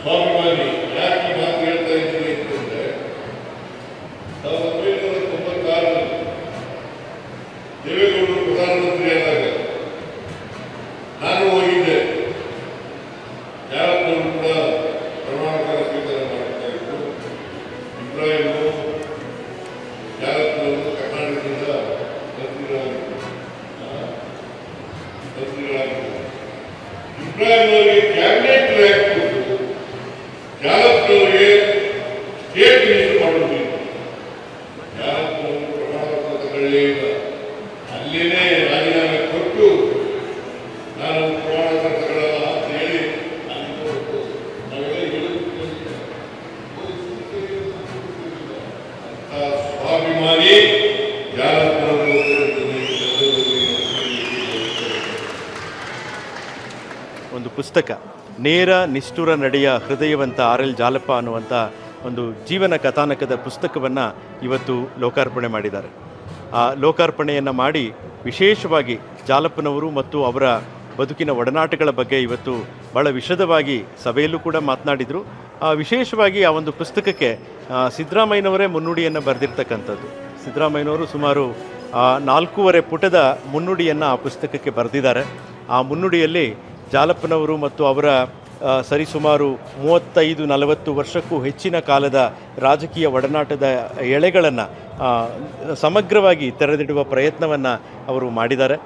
ಸ್ವಾಭಿಮಾನಿ. ಯಾಕೆ ಈ ಮಾತು ಹೇಳ್ತಾ ಇದ್ದೀನಿ ಅಂತಂದ್ರೆ 1996 ದೇವೇಗೌಡರು ಪ್ರಧಾನಮಂತ್ರಿ ಆದಾಗ ನಾನು ಹೋಗಿದ್ದೆ. ಯಾರಪ್ಪನವರು ಕೂಡ ಪ್ರಮಾಣಪತ್ರ ಸ್ವೀಕಾರ ಮಾಡ್ತಾ ಇದ್ರು. ಇಬ್ರಾಹಿಂ ಯಾರಪ್ಪನವರು ಕರ್ನಾಟಕದಿಂದ ಮಂತ್ರಿಗಳಾಗಿದ್ದರು. ಇಬ್ರಾಹಿಂ ಅವರಿಗೆ ಕ್ಯಾಬಿನೆಟ್ ರ್ಯಾಂಕ್ ಕೊಟ್ಟು ಯಾರಪ್ಪನವರಿಗೆ ಸ್ಟೇಟ್ ಮಿನಿಸ್ಟರ್ ಮಾಡುವುದಿಲ್ಲ. ಯಾರಪ್ಪನವರು ಪ್ರಮಾಣಪತ್ರ ತಗೊಳ್ಳೇ ಇಲ್ಲ. ಅಲ್ಲಿನೇ ರಾಜೀನಾಮೆ ಕೊಟ್ಟು ನಾನು ಪ್ರಮಾಣಪತ್ರ ತಗೊಳ್ಳಲ್ಲ ಅಂತ ಹೇಳಿ ಅಲ್ಲಿ ಕೊಟ್ಟು ಸ್ವಾಭಿಮಾನಿ ಯಾರಪ್ಪನವರು. ಒಂದು ಪುಸ್ತಕ ನೇರ ನಿಷ್ಠುರ ನಡೆಯ ಹೃದಯವಂತ RL ಜಾಲಪ್ಪ ಅನ್ನುವಂಥ ಒಂದು ಜೀವನ ಕಥಾನಕದ ಪುಸ್ತಕವನ್ನು ಇವತ್ತು ಲೋಕಾರ್ಪಣೆ ಮಾಡಿದ್ದಾರೆ. ಆ ಲೋಕಾರ್ಪಣೆಯನ್ನು ಮಾಡಿ ವಿಶೇಷವಾಗಿ ಜಾಲಪ್ಪನವರು ಮತ್ತು ಅವರ ಬದುಕಿನ ಒಡನಾಟಗಳ ಬಗ್ಗೆ ಇವತ್ತು ಭಾಳ ವಿಶದವಾಗಿ ಸಭೆಯಲ್ಲೂ ಕೂಡ ಮಾತನಾಡಿದರು. ವಿಶೇಷವಾಗಿ ಆ ಒಂದು ಪುಸ್ತಕಕ್ಕೆ ಸಿದ್ದರಾಮಯ್ಯನವರೇ ಮುನ್ನುಡಿಯನ್ನು ಬರೆದಿರ್ತಕ್ಕಂಥದ್ದು. ಸಿದ್ದರಾಮಯ್ಯನವರು ಸುಮಾರು 4.5 ಪುಟದ ಮುನ್ನುಡಿಯನ್ನು ಆ ಪುಸ್ತಕಕ್ಕೆ ಬರೆದಿದ್ದಾರೆ. ಆ ಮುನ್ನುಡಿಯಲ್ಲಿ ಜಾಲಪ್ಪನವರು ಮತ್ತು ಅವರ ಸರಿಸುಮಾರು 35-40 ವರ್ಷಕ್ಕೂ ಹೆಚ್ಚಿನ ಕಾಲದ ರಾಜಕೀಯ ಒಡನಾಟದ ಎಳೆಗಳನ್ನು ಸಮಗ್ರವಾಗಿ ತೆರೆದಿಡುವ ಪ್ರಯತ್ನವನ್ನು ಅವರು ಮಾಡಿದ್ದಾರೆ.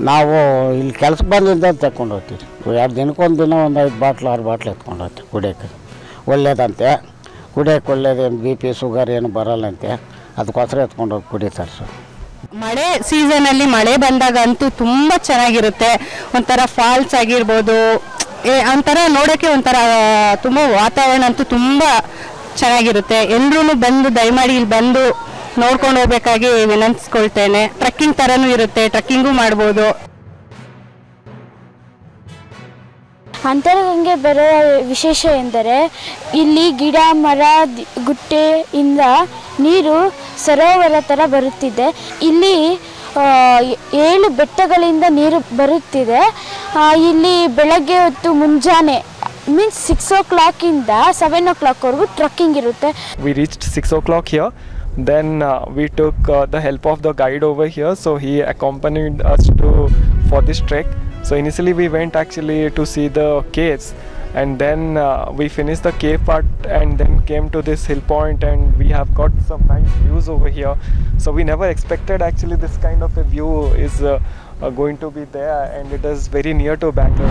ನಾವು ಇಲ್ಲಿ ಕೆಲ್ಸಕ್ಕೆ ಬಂದಿದ್ದ ತಗೊಂಡು ಹೋಗ್ತೀವಿ. 2 ದಿನಕ್ಕೊಂದು ದಿನ ಒಂದು 5 ಬಾಟ್ಲು 6 ಬಾಟ್ಲು ಎತ್ಕೊಂಡು ಹೋಗ್ತೀವಿ. ಕುಡಿಯೋಕ್ಕೆ ಒಳ್ಳೇದಂತೆ, ಕುಡಿಯೋಕ್ಕೆ ಒಳ್ಳೇದೇನು BP ಶುಗರ್ ಏನು ಬರಲ್ಲಂತೆ, ಅದಕ್ಕೋಸ್ಕರ ಎತ್ಕೊಂಡು ಹೋಗಿ ಕುಡಿತಾರೆ ಸರ್. ಮಳೆ ಸೀಸನಲ್ಲಿ ಮಳೆ ಬಂದಾಗ ಅಂತೂ ತುಂಬ ಚೆನ್ನಾಗಿರುತ್ತೆ. ಒಂಥರ ಫಾಲ್ಸ್ ಆಗಿರ್ಬೋದು, ಒಂಥರ ನೋಡೋಕ್ಕೆ ಒಂಥರ ತುಂಬ ವಾತಾವರಣ ಅಂತೂ ತುಂಬ ಚೆನ್ನಾಗಿರುತ್ತೆ. ಎಲ್ಲರೂ ಬಂದು ದಯಮಾಡಿ ಇಲ್ಲಿ ಬಂದು ನೋಡ್ಕೊಂಡು ಹೋಗ್ಬೇಕಾಗಿ ವಿನಂತಿಸ್ಕೊಳ್ತೇನೆ. ಟ್ರಕ್ಕಿಂಗ್ ಥರನೂ ಇರುತ್ತೆ, ಟ್ರಕ್ಕಿಂಗು ಮಾಡ್ಬೋದು. ಅಂತರಗಂಗೆ ಬರೋ ವಿಶೇಷ ಎಂದರೆ ಇಲ್ಲಿ ಗಿಡ ಮರ ಗುಟ್ಟೆಯಿಂದ ನೀರು ಸರೋವರ ಥರ ಬರುತ್ತಿದೆ. ಇಲ್ಲಿ 7 ಬೆಟ್ಟಗಳಿಂದ ನೀರು ಬರುತ್ತಿದೆ. ಇಲ್ಲಿ ಬೆಳಗ್ಗೆ ಹೊತ್ತು ಮುಂಜಾನೆ ಮೀನ್ಸ್ 6 o'clock ಇಂದ 7 o'clock ವರೆಗೂ ಟ್ರಕ್ಕಿಂಗ್ ಇರುತ್ತೆ. We reached 6 o'clock here. Then we took the help of the guide over here, so he accompanied us for this trek. So initially we went actually to see the caves, and then we finished the cave part and then came to this hill point, and we have got some nice views over here. So we never expected actually this kind of a view is going to be there, and it is very near to Bangalore.